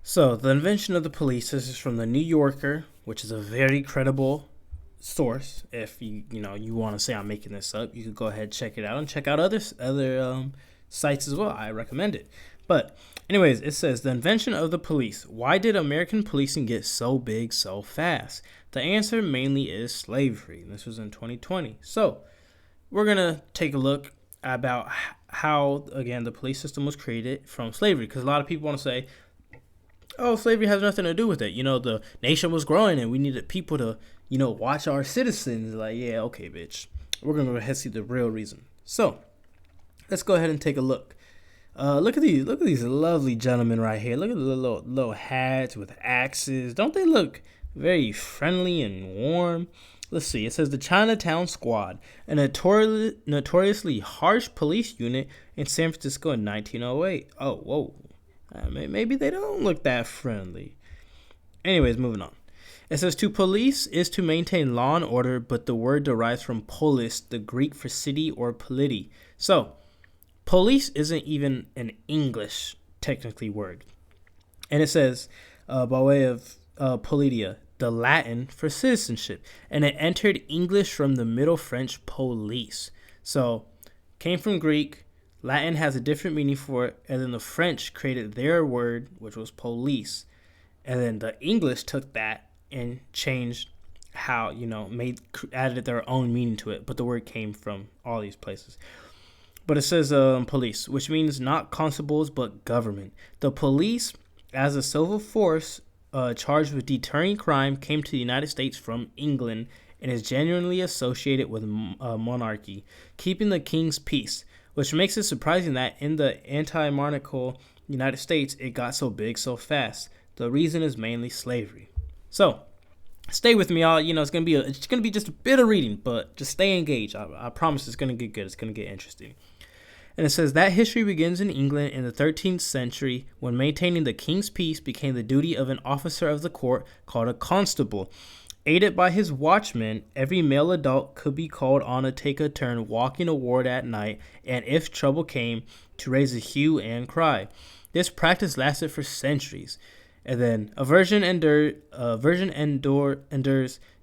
So, the invention of the police, this is from the New Yorker, which is a very credible source. If you want to say I'm making this up, you could go ahead, check it out, and check out other sites as well. I recommend it. But anyways, it says the invention of the police. Why did American policing get so big so fast? The answer mainly is slavery. This was in 2020. So we're gonna take a look about how again the police system was created from slavery, because a lot of people want to say, oh, slavery has nothing to do with it. The nation was growing and we needed people to, watch our citizens. Like, yeah, okay, bitch. We're going to go ahead and see the real reason. So, let's go ahead and take a look. Look at these lovely gentlemen right here. Look at the little hats with axes. Don't they look very friendly and warm? Let's see. It says the Chinatown Squad, a notoriously harsh police unit in San Francisco in 1908. Oh, whoa. Maybe they don't look that friendly. Anyways, moving on. It says to police is to maintain law and order, but the word derives from polis, the Greek for city or polity. So, police isn't even an English technically word. And it says, by way of politia, the Latin for citizenship. And it entered English from the Middle French police. So, came from Greek. Latin has a different meaning for it, and then the French created their word, which was police, and then the English took that and changed how added their own meaning to it. But the word came from all these places. But it says police, which means not constables but government. The police, as a civil force charged with deterring crime, came to the United States from England and is genuinely associated with monarchy, keeping the king's peace. Which makes it surprising that in the anti-monarchical United States, it got so big so fast. The reason is mainly slavery. So, stay with me, y'all. It's gonna be just a bit of reading, but just stay engaged. I promise it's gonna get good. It's gonna get interesting. And it says that history begins in England in the 13th century when maintaining the king's peace became the duty of an officer of the court called a constable. Aided by his watchmen, every male adult could be called on to take a turn walking a ward at night, and if trouble came, to raise a hue and cry. This practice lasted for centuries. And then a version endures.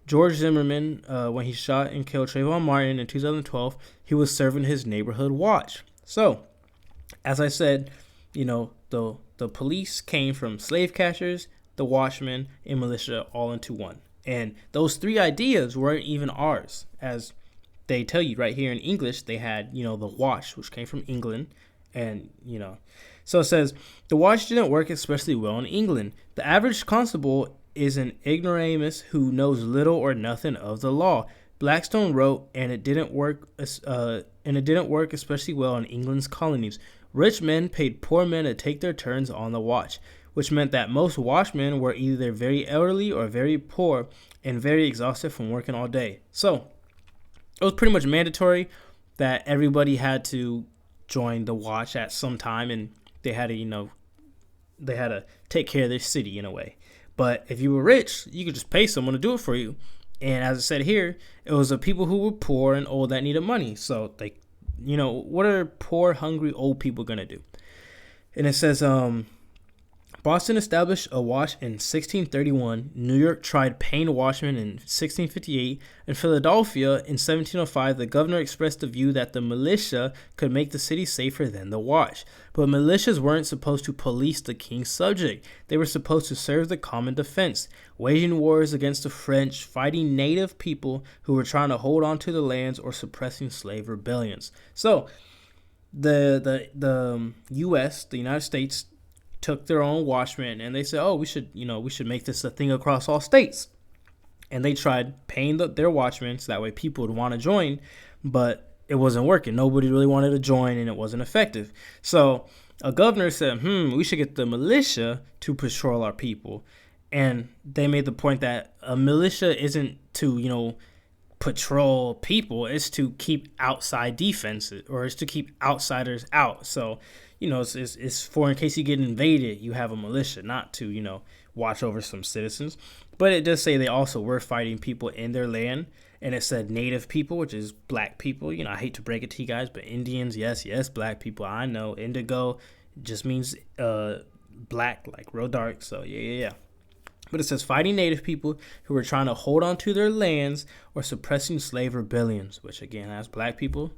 George Zimmerman, when he shot and killed Trayvon Martin in 2012, he was serving his neighborhood watch. So, as I said, the police came from slave catchers, the watchmen, and militia all into one. And those three ideas weren't even ours. As they tell you right here in English, they had, the watch, which came from England. And, so it says, the watch didn't work especially well in England. The average constable is an ignoramus who knows little or nothing of the law. Blackstone wrote, and it didn't work especially well in England's colonies. Rich men paid poor men to take their turns on the watch, which meant that most watchmen were either very elderly or very poor and very exhausted from working all day. So it was pretty much mandatory that everybody had to join the watch at some time, and they had to take care of their city in a way. But if you were rich, you could just pay someone to do it for you. And as I said here, it was the people who were poor and old that needed money. So what are poor, hungry, old people gonna do? And it says, Boston established a watch in 1631, New York tried paying watchmen in 1658, in Philadelphia in 1705 the governor expressed the view that the militia could make the city safer than the watch. But militias weren't supposed to police the king's subject. They were supposed to serve the common defense, waging wars against the French, fighting native people who were trying to hold on to the lands or suppressing slave rebellions. So the U.S., the United States, took their own watchmen and they said, oh, we should make this a thing across all states. And they tried paying their watchmen so that way people would want to join, but it wasn't working. Nobody really wanted to join and it wasn't effective. So a governor said, we should get the militia to patrol our people. And they made the point that a militia isn't to, patrol people, it's to keep outside defenses, or it's to keep outsiders out. So, it's for in case you get invaded, you have a militia, not to, watch over some citizens. But it does say they also were fighting people in their land. And it said native people, which is black people. I hate to break it to you guys, but Indians, yes, black people. I know indigo just means black, like real dark. So yeah. But it says fighting native people who were trying to hold on to their lands or suppressing slave rebellions, which again has black people.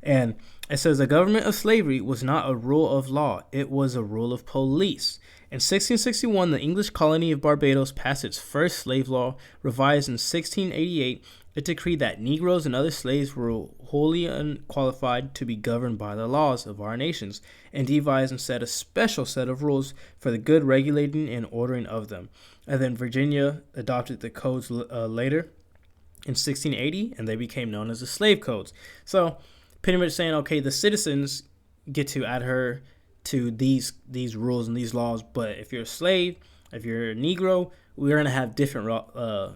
And it says the government of slavery was not a rule of law, it was a rule of police. In 1661, the English colony of Barbados passed its first slave law. Revised in 1688, it decreed that Negroes and other slaves were wholly unqualified to be governed by the laws of our nations, and devised and set a special set of rules for the good regulating and ordering of them. And then Virginia adopted the codes later in 1680, and they became known as the slave codes. So pretty much saying, okay, the citizens get to adhere to these rules and these laws, but if you're a slave, if you're a Negro, we're going to have different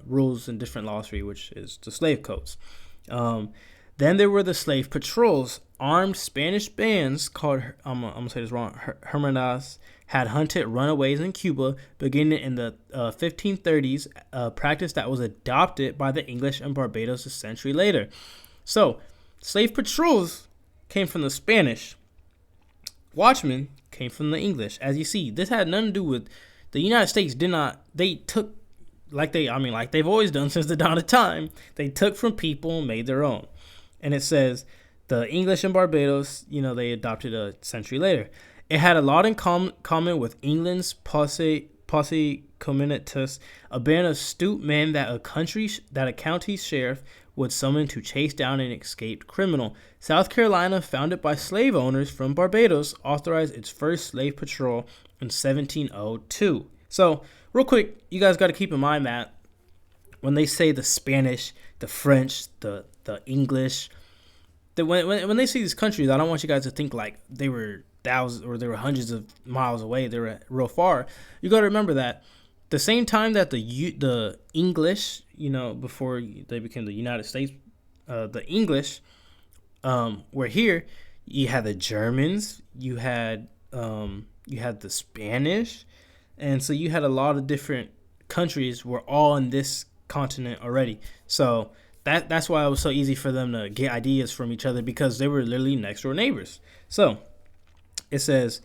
rules and different laws for you, which is the slave codes. Then there were the slave patrols. Armed Spanish bands called, I'm going to say this wrong, Hermanas, had hunted runaways in Cuba beginning in the 1530s, a practice that was adopted by the English in Barbados a century later. So, slave patrols came from the Spanish. Watchmen came from the English. As you see, this had nothing to do with the United States. They took, like they've always done since the dawn of time, they took from people and made their own. And it says the English in Barbados, they adopted a century later. It had a lot in common with England's posse comitatus, a band of astute men that a county sheriff would summon to chase down an escaped criminal. South Carolina, founded by slave owners from Barbados, authorized its first slave patrol in 1702. So, real quick, you guys got to keep in mind that when they say the Spanish, the French, the English, when they say these countries, I don't want you guys to think like they were thousands or they were hundreds of miles away. They were real far. You got to remember that the same time that the English, before they became the United States, the English were here. You had the Germans, you had the Spanish, and so you had a lot of different countries were all on this continent already. So that's why it was so easy for them to get ideas from each other, because they were literally next door neighbors. So it says,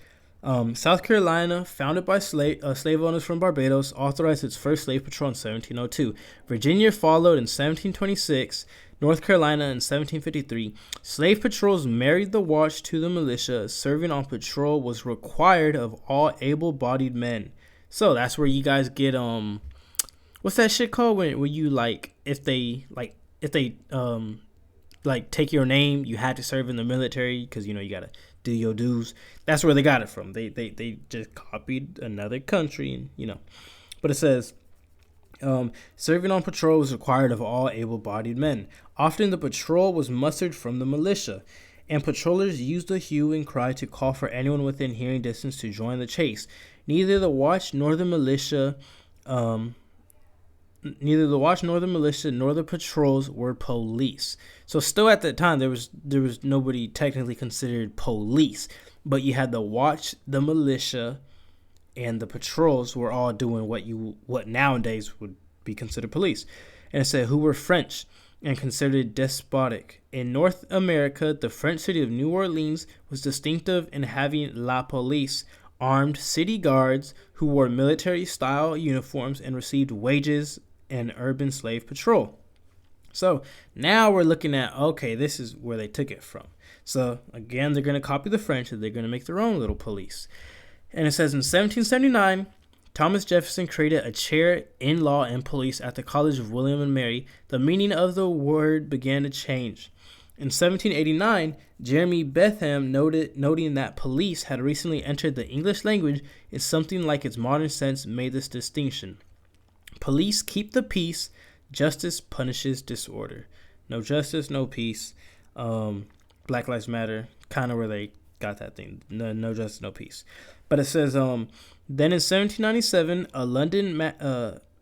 South Carolina, founded by slave owners from Barbados, authorized its first slave patrol in 1702. Virginia followed in 1726. North Carolina in 1753. Slave patrols married the watch to the militia. Serving on patrol was required of all able-bodied men. So that's where you guys get what's that shit called when you if they take your name, you had to serve in the military because you gotta do your dues. That's where they got it from. They just copied another country, and But it says, serving on patrol was required of all able-bodied men. Often the patrol was mustered from the militia, and patrollers used the hue and cry to call for anyone within hearing distance to join the chase. Neither the watch nor the militia nor the patrols were police. So still at that time, there was nobody technically considered police, but you had the watch, the militia, and the patrols were all doing what nowadays would be considered police. And it said who were French and considered despotic. In North America, the French city of New Orleans was distinctive in having la police, armed city guards who wore military-style uniforms and received wages and urban slave patrol. So now we're looking at, okay, this is where they took it from. So again, they're going to copy the French and they're going to make their own little police. And it says in 1779, Thomas Jefferson created a chair in law and police at the College of William and Mary. The meaning of the word began to change. In 1789, Jeremy Bentham noting that police had recently entered the English language in something like its modern sense, made this distinction. Police keep the peace. Justice punishes disorder. No justice, no peace. Black Lives Matter, kind of where they got that thing. No justice, no peace. But it says, then in 1797, a London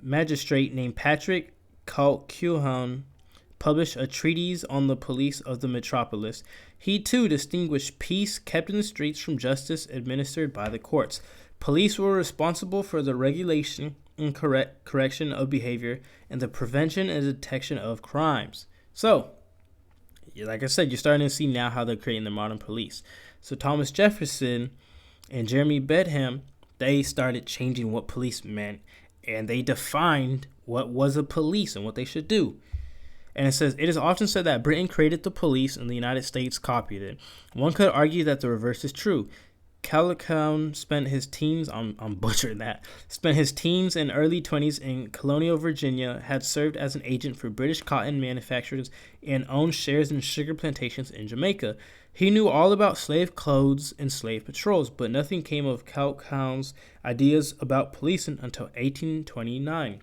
magistrate named Patrick Colquhoun published a treatise on the police of the metropolis. He too distinguished peace kept in the streets from justice administered by the courts. Police were responsible for the regulation and correction of behavior and the prevention and detection of crimes. So, like I said, you're starting to see now how they're creating the modern police. So Thomas Jefferson and Jeremy Bentham they started changing what police meant, and they defined what was a police and what they should do. And it says, it is often said that Britain created the police and the United States copied it. One could argue that the reverse is true. Callicoon spent his teens, I'm butchering that, spent his teens and early 20s in colonial Virginia, had served as an agent for British cotton manufacturers, and owned shares in sugar plantations in Jamaica. He knew all about slave codes and slave patrols, but nothing came of Callicoon's ideas about policing until 1829.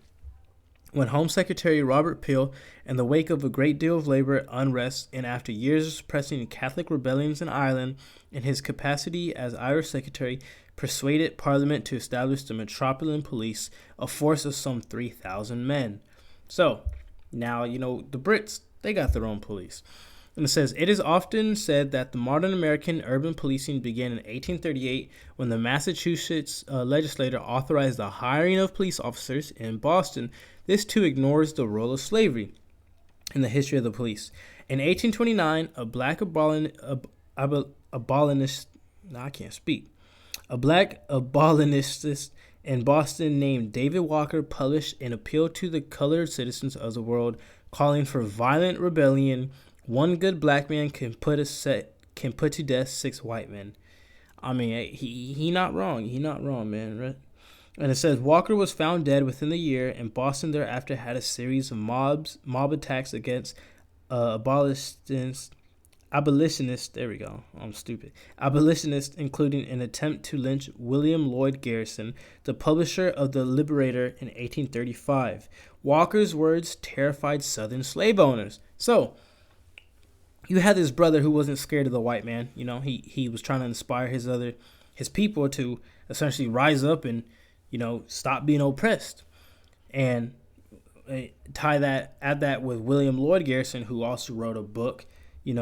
When Home Secretary Robert Peel, in the wake of a great deal of labor unrest and after years of suppressing Catholic rebellions in Ireland, in his capacity as Irish Secretary, persuaded Parliament to establish the Metropolitan Police, a force of some 3,000 men. So, now, the Brits, they got their own police. And it says, it is often said that the modern American urban policing began in 1838 when the Massachusetts legislature authorized the hiring of police officers in Boston. This too ignores the role of slavery in the history of the police. In 1829, a black abolitionist in Boston named David Walker published an appeal to the colored citizens of the world, calling for violent rebellion. One good black man can put to death 6 white men. I mean, he not wrong. He not wrong, man. Right? And it says Walker was found dead within the year, and Boston thereafter had a series of mob attacks against abolitionists. There we go. I'm stupid. Abolitionists, including an attempt to lynch William Lloyd Garrison, the publisher of The Liberator, in 1835. Walker's words terrified Southern slave owners. So, you had this brother who wasn't scared of the white man. He was trying to inspire his people to essentially rise up and, stop being oppressed. And add that with William Lloyd Garrison, who also wrote a book,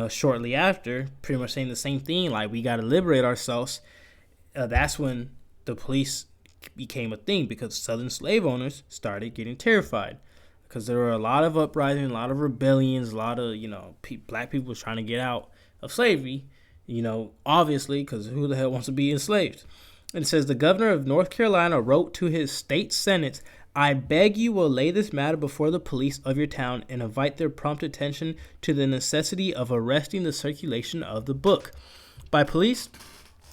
shortly after, pretty much saying the same thing, like, we got to liberate ourselves. That's when the police became a thing, because Southern slave owners started getting terrified. Because there were a lot of uprisings, a lot of rebellions, a lot of, black people trying to get out of slavery, obviously, because who the hell wants to be enslaved? And it says, the governor of North Carolina wrote to his state senate, I beg you will lay this matter before the police of your town and invite their prompt attention to the necessity of arresting the circulation of the book. By police,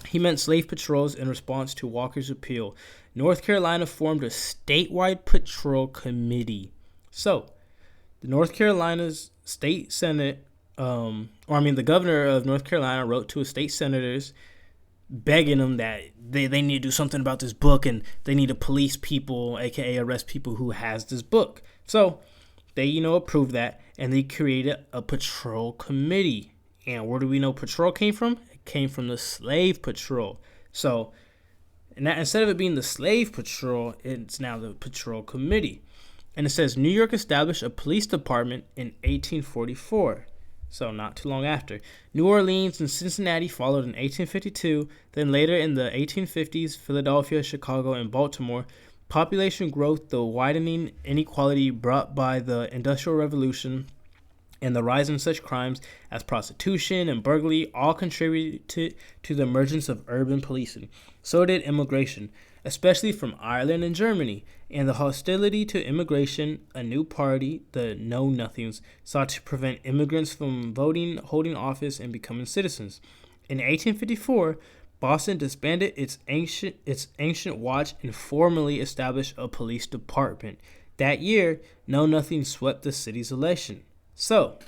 he meant slave patrols in response to Walker's appeal. North Carolina formed a statewide patrol committee. So, the North Carolina's state senate, the governor of North Carolina wrote to his state senators begging them that they need to do something about this book, and they need to police people, aka arrest people who has this book. So, they, approved that, and they created a patrol committee. And where do we know patrol came from? It came from the slave patrol. So, instead of it being the slave patrol, it's now the patrol committee. And it says New York established a police department in 1844, so not too long after. New Orleans and Cincinnati followed in 1852. Then later in the 1850s, Philadelphia, Chicago, and Baltimore. Population growth, the widening inequality brought by the Industrial Revolution, and the rise in such crimes as prostitution and burglary all contributed to the emergence of urban policing. So did immigration, especially from Ireland and Germany, and the hostility to immigration. A new party, the Know Nothings, sought to prevent immigrants from voting, holding office, and becoming citizens. In 1854, Boston disbanded its ancient watch and formally established a police department. That year, Know Nothing swept the city's election. So,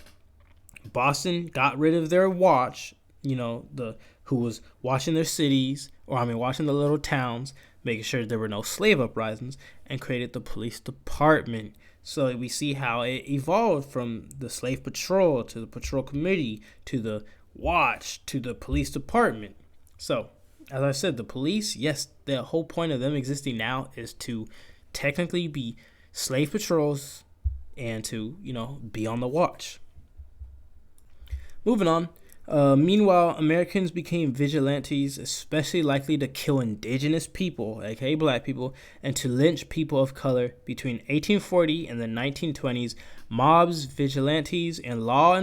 Boston got rid of their watch, who was watching their cities, watching the little towns, making sure there were no slave uprisings, and created the police department. So we see how it evolved from the slave patrol to the patrol committee to the watch to the police department. So, as I said, the police, yes, the whole point of them existing now is to technically be slave patrols and to, be on the watch. Moving on. Meanwhile, Americans became vigilantes, especially likely to kill indigenous people, aka black people, and to lynch people of color. Between 1840 and the 1920s, mobs, vigilantes, and law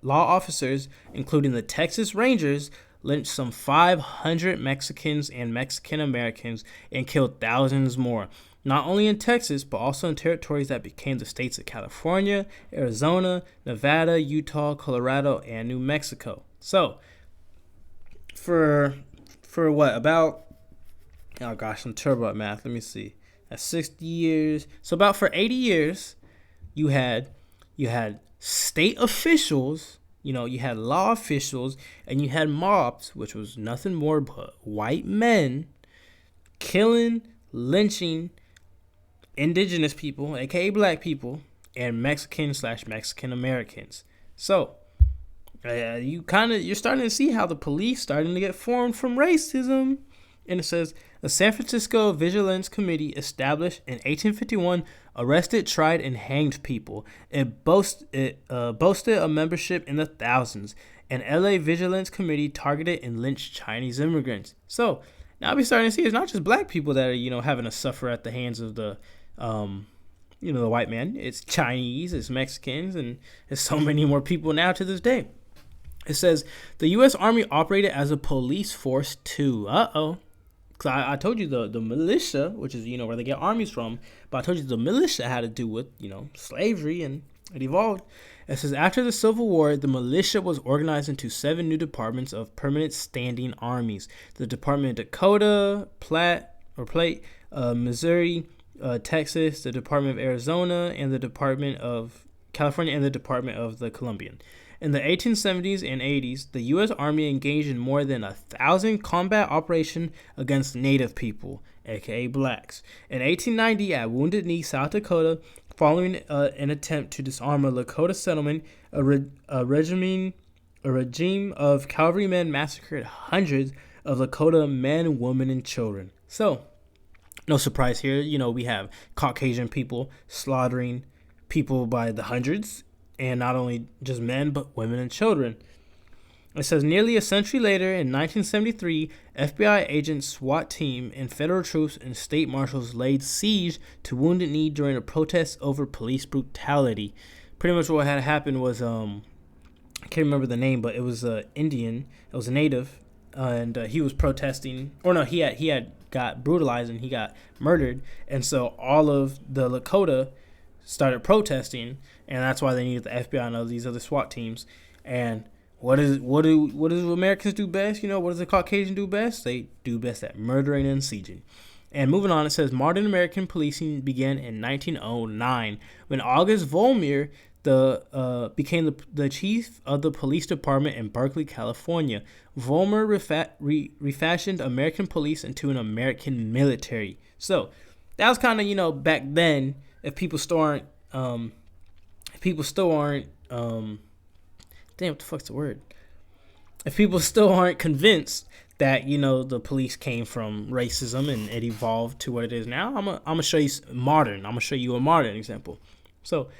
officers, including the Texas Rangers, lynched some 500 Mexicans and Mexican Americans, and killed thousands more, not only in Texas, but also in territories that became the states of California, Arizona, Nevada, Utah, Colorado, and New Mexico. So, for what, about, oh gosh, I'm terrible at math. Let me see. That's 60 years. So about for 80 years, you had state officials, you had law officials, and you had mobs, which was nothing more but white men killing, lynching indigenous people, aka black people, and Mexican/Mexican Americans. So you're starting to see how the police starting to get formed from racism. And it says the San Francisco Vigilance Committee, established in 1851, arrested, tried, and hanged people. It boasted a membership in the thousands. An LA Vigilance Committee targeted and lynched Chinese immigrants. So now we're starting to see it's not just black people that are having to suffer at the hands of the the white man. It's Chinese, it's Mexicans, and there's so many more people now to this day. It says the U.S. Army operated as a police force too. Because I told you the militia, which is, where they get armies from, but I told you the militia had to do with, slavery, and it evolved. It says after the Civil War, the militia was organized into 7 new departments of permanent standing armies. The Department of Dakota, Plate, Missouri, Texas, the Department of Arizona, and the Department of California, and the Department of the Colombian. In the 1870s and 80s, the U.S. Army engaged in more than 1,000 combat operations against Native people, aka blacks. In 1890, at Wounded Knee, South Dakota, following an attempt to disarm a Lakota settlement, a regime of cavalrymen massacred hundreds of Lakota men, women, and children. So, no surprise here, we have Caucasian people slaughtering people by the hundreds, and not only just men, but women and children. It says nearly a century later, in 1973, FBI agents, SWAT team, and federal troops and state marshals laid siege to Wounded Knee during a protest over police brutality. Pretty much what had happened was, I can't remember the name, but it was an Indian, it was a native, and he was protesting, or no, he had got brutalized and he got murdered, and so all of the Lakota started protesting, and that's why they needed the FBI and all these other SWAT teams. And what do Americans do best? What does the Caucasian do best? They do best at murdering and sieging. And moving on, it says modern American policing began in 1909 when August Volmer became the chief of the police department in Berkeley, California. Volmer refashioned American police into an American military. So that was kind of back then. If people still aren't, damn, what the fuck's the word? If people still aren't convinced that, the police came from racism and it evolved to what it is now, I'm gonna show you modern. I'm gonna show you a modern example. So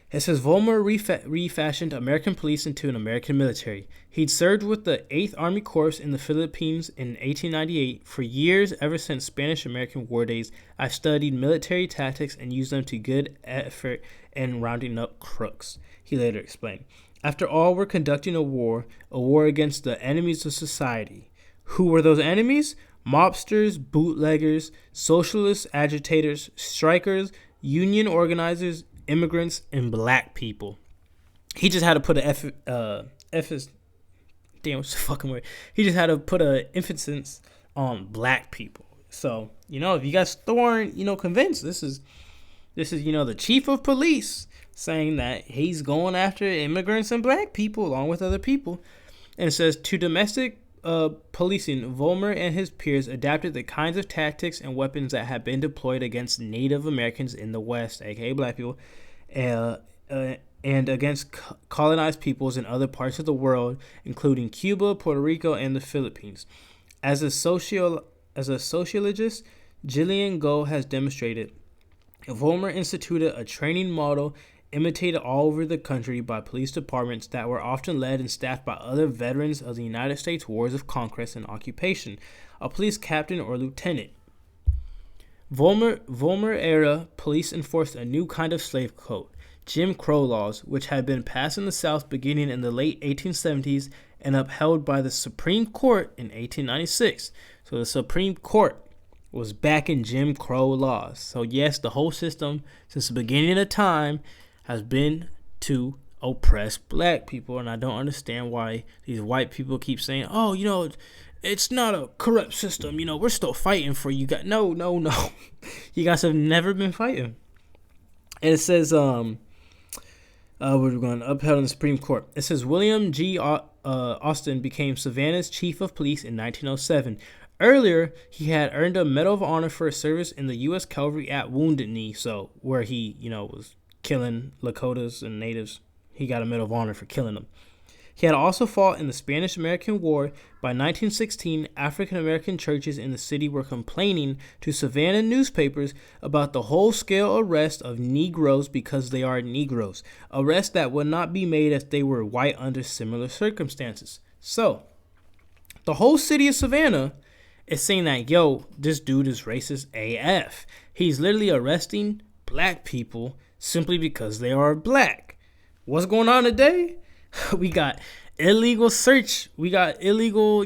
it says Volmer refashioned American police into an American military. He'd served with the 8th Army Corps in the Philippines in 1898. For years, ever since Spanish-American War days, I've studied military tactics and used them to good effort in rounding up crooks, he later explained. After all, we're conducting a war against the enemies of society. Who were those enemies? Mobsters, bootleggers, socialist agitators, strikers, union organizers, immigrants, and black people. He just had to put He just had to put an emphasis on black people. So, if you guys still aren't, convinced, this is, the chief of police saying that he's going after immigrants and black people along with other people. And it says, to domestic policing, Volmer and his peers adapted the kinds of tactics and weapons that had been deployed against Native Americans in the West, aka black people, and against colonized peoples in other parts of the world, including Cuba, Puerto Rico, and the Philippines. As a sociologist, Gillian Go has demonstrated, Volmer instituted a training model imitated all over the country by police departments that were often led and staffed by other veterans of the United States wars of conquest and occupation, a police captain or lieutenant. Volmer-era police enforced a new kind of slave code, Jim Crow laws, which had been passed in the South beginning in the late 1870s and upheld by the Supreme Court in 1896. So the Supreme Court was backing Jim Crow laws. So yes, the whole system since the beginning of time has been to oppress black people, and I don't understand why these white people keep saying, "Oh, it's not a corrupt system. We're still fighting for you guys." No. You guys have never been fighting. And it says, we're going to upheld in the Supreme Court. It says William G. Austin became Savannah's chief of police in 1907. Earlier, he had earned a Medal of Honor for his service in the U.S. Cavalry at Wounded Knee, so where he, was killing Lakotas and natives. He got a Medal of Honor for killing them. He had also fought in the Spanish-American War. By 1916, African-American churches in the city were complaining to Savannah newspapers about the whole-scale arrest of Negroes because they are Negroes, arrests that would not be made if they were white under similar circumstances. So, the whole city of Savannah is saying that, this dude is racist AF. He's literally arresting black people simply because they are black. What's going on today? We got illegal search. We got illegal,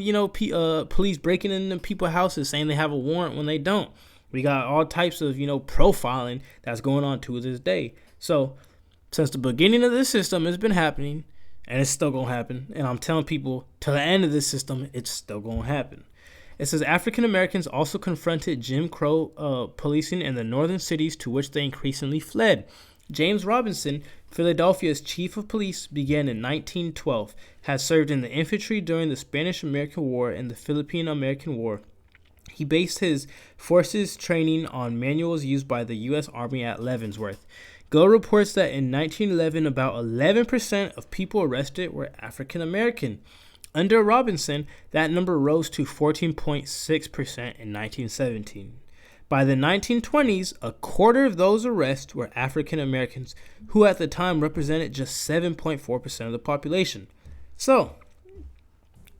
police breaking into people's houses saying they have a warrant when they don't. We got all types of, profiling that's going on to this day. So since the beginning of this system, it's been happening, and it's still going to happen. And I'm telling people, to the end of this system, it's still going to happen. It says African Americans also confronted Jim Crow policing in the northern cities to which they increasingly fled. James Robinson, Philadelphia's chief of police, began in 1912, had served in the infantry during the Spanish-American War and the Philippine-American War. He based his forces training on manuals used by the U.S. Army at Leavenworth. Go reports that in 1911, about 11% of people arrested were African American. Under Robinson, that number rose to 14.6% in 1917. By the 1920s, a quarter of those arrests were African Americans, who at the time represented just 7.4% of the population. So,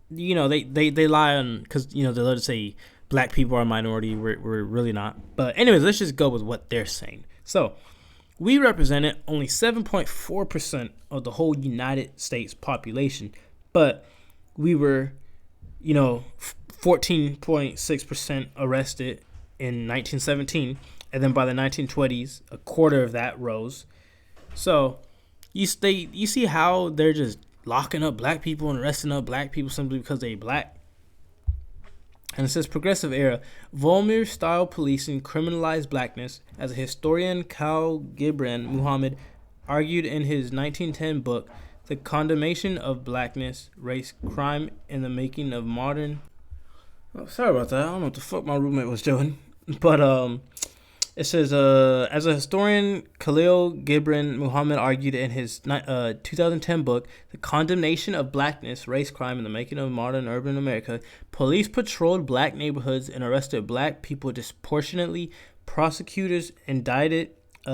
they lie on, because, they love to say black people are a minority. We're really not. But anyways, let's just go with what they're saying. So, we represented only 7.4% of the whole United States population, but we were, 14.6% arrested in 1917, and then by the 1920s, a quarter of that rose. So you see how they're just locking up black people and arresting up black people simply because they black. And it says progressive era, Volmir-style policing criminalized blackness, as a historian Khalil Gibran Muhammad argued in his 1910 book, The Condemnation of Blackness, Race, Crime, and the Making of Modern. Oh, sorry about that. I don't know what the fuck my roommate was doing. But it says, as a historian, Khalil Gibran Muhammad argued in his 2010 book, The Condemnation of Blackness, Race, Crime, and the Making of Modern Urban America, police patrolled black neighborhoods and arrested black people disproportionately. Prosecutors indicted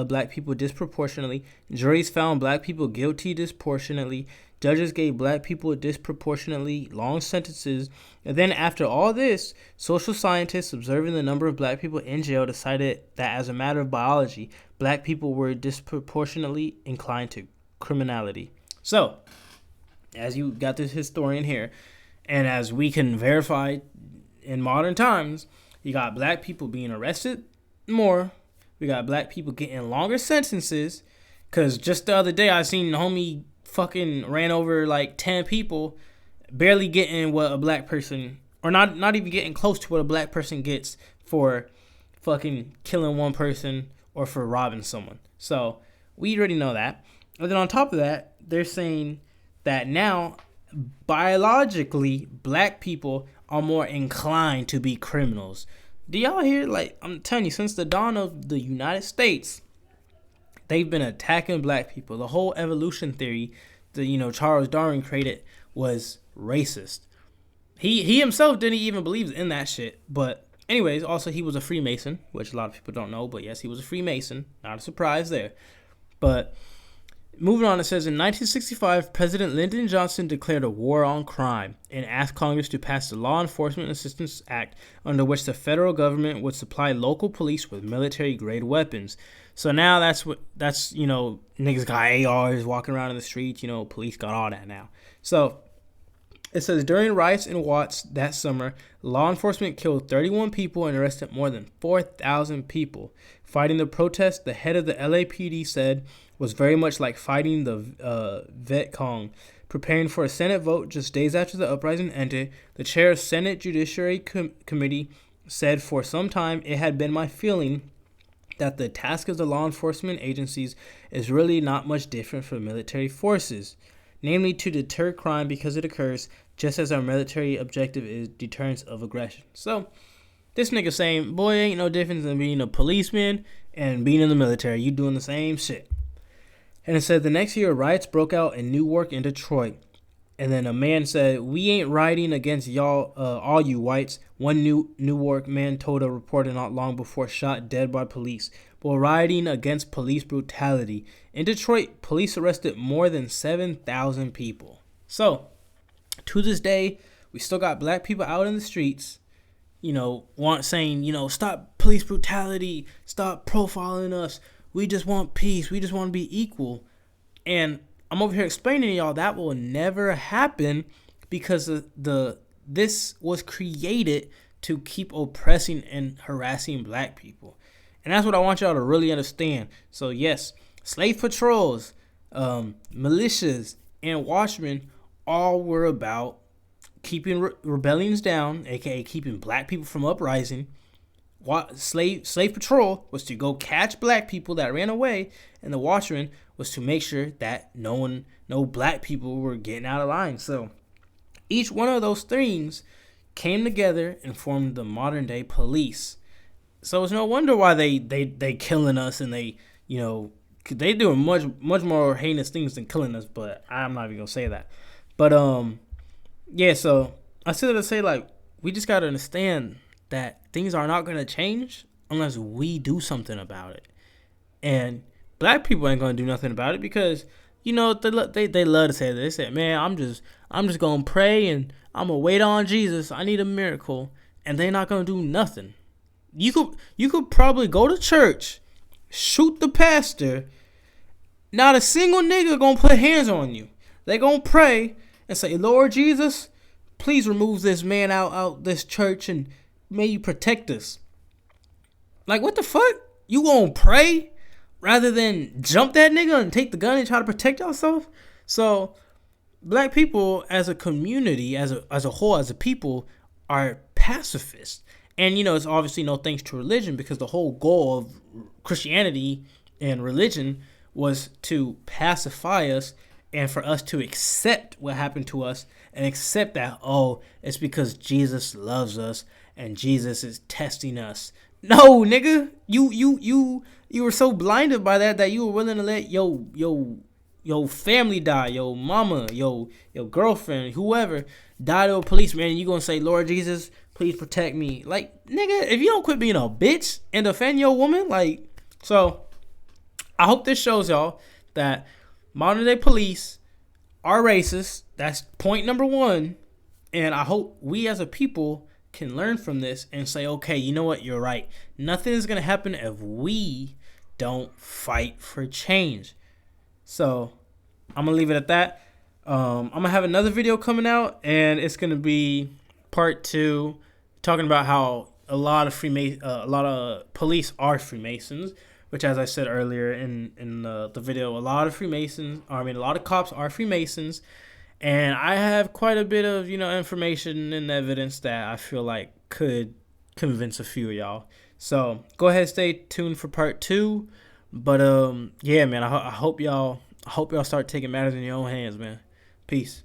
black people disproportionately. Juries found black people guilty disproportionately. Judges gave black people disproportionately long sentences. And then after all this, social scientists observing the number of black people in jail decided that as a matter of biology, black people were disproportionately inclined to criminality. So, as you got this historian here, and as we can verify in modern times, you got black people being arrested more. We got black people getting longer sentences. Because just the other day, I seen homie fucking ran over like 10 people, barely getting what a black person, or not even getting close to what a black person gets for fucking killing one person or for robbing someone. So we already know that. And then on top of that, they're saying that now biologically black people are more inclined to be criminals. Do y'all hear? Like, I'm telling you, since the dawn of the United States, they've been attacking black people. The whole evolution theory that, Charles Darwin created was racist. He himself didn't even believe in that shit. But anyways, also he was a Freemason, which a lot of people don't know. But yes, he was a Freemason. Not a surprise there. But moving on, it says, in 1965, President Lyndon Johnson declared a war on crime and asked Congress to pass the Law Enforcement Assistance Act, under which the federal government would supply local police with military-grade weapons. So now that's niggas got ARs walking around in the streets, police got all that now. So It says during riots in Watts that summer, law enforcement killed 31 people and arrested more than 4,000 people. Fighting the protest, the head of the LAPD said, was very much like fighting the Viet Cong. Preparing for a Senate vote just days after the uprising ended, the chair of Senate Judiciary Committee said for some time it had been my feeling that the task of the law enforcement agencies is really not much different from military forces, namely to deter crime because it occurs, just as our military objective is deterrence of aggression. So, this nigga saying, boy, ain't no difference in being a policeman and being in the military. You doing the same shit. And it said the next year, riots broke out in Newark and Detroit. And then a man said, we ain't rioting against y'all, all you whites. One Newark man told a reporter not long before shot dead by police. But rioting against police brutality. In Detroit, police arrested more than 7,000 people. So, to this day, we still got black people out in the streets, saying, stop police brutality, stop profiling us. We just want peace. We just want to be equal. And I'm over here explaining to y'all that will never happen because this was created to keep oppressing and harassing black people. And that's what I want y'all to really understand. So yes, slave patrols, militias, and watchmen all were about keeping rebellions down, aka keeping black people from uprising. Slave patrol was to go catch black people that ran away, and the watchman was to make sure that no black people were getting out of line. So each one of those things came together and formed the modern day police. So it's no wonder why they killing us, and they doing much more heinous things than killing us. But I'm not even gonna say that. But yeah. So I said to say, like, we just gotta understand that things are not gonna change unless we do something about it. And black people ain't gonna do nothing about it because they love to say this. They say, man, I'm just gonna pray and I'm gonna wait on Jesus. I need a miracle, and they're not gonna do nothing. You could probably go to church, shoot the pastor. Not a single nigga gonna put hands on you. They gonna pray and say, Lord Jesus, please remove this man out this church and may you protect us. Like, what the fuck? You gonna pray rather than jump that nigga and take the gun and try to protect yourself? So black people as a community, as a whole, as a people, are pacifists. And, it's obviously no thanks to religion, because the whole goal of Christianity and religion was to pacify us and for us to accept what happened to us and accept that, it's because Jesus loves us and Jesus is testing us. No, nigga, you were so blinded by that you were willing to let your family die, your mama, your girlfriend, whoever die to a policeman, and you gonna say, Lord Jesus, please protect me. Like, nigga, if you don't quit being a bitch and defend your woman, so I hope this shows y'all that modern day police are racist. That's point number one. And I hope we as a people can learn from this and say, okay, you know what? You're right. Nothing is going to happen if we don't fight for change. So I'm going to leave it at that. I'm going to have another video coming out, and it's going to be part 2, talking about how a lot of police are Freemasons, which, as I said earlier in the video, a lot of cops are Freemasons. And I have quite a bit of, information and evidence that I feel like could convince a few of y'all. So go ahead and stay tuned for part 2. But yeah, man, I hope y'all start taking matters in your own hands, man. Peace.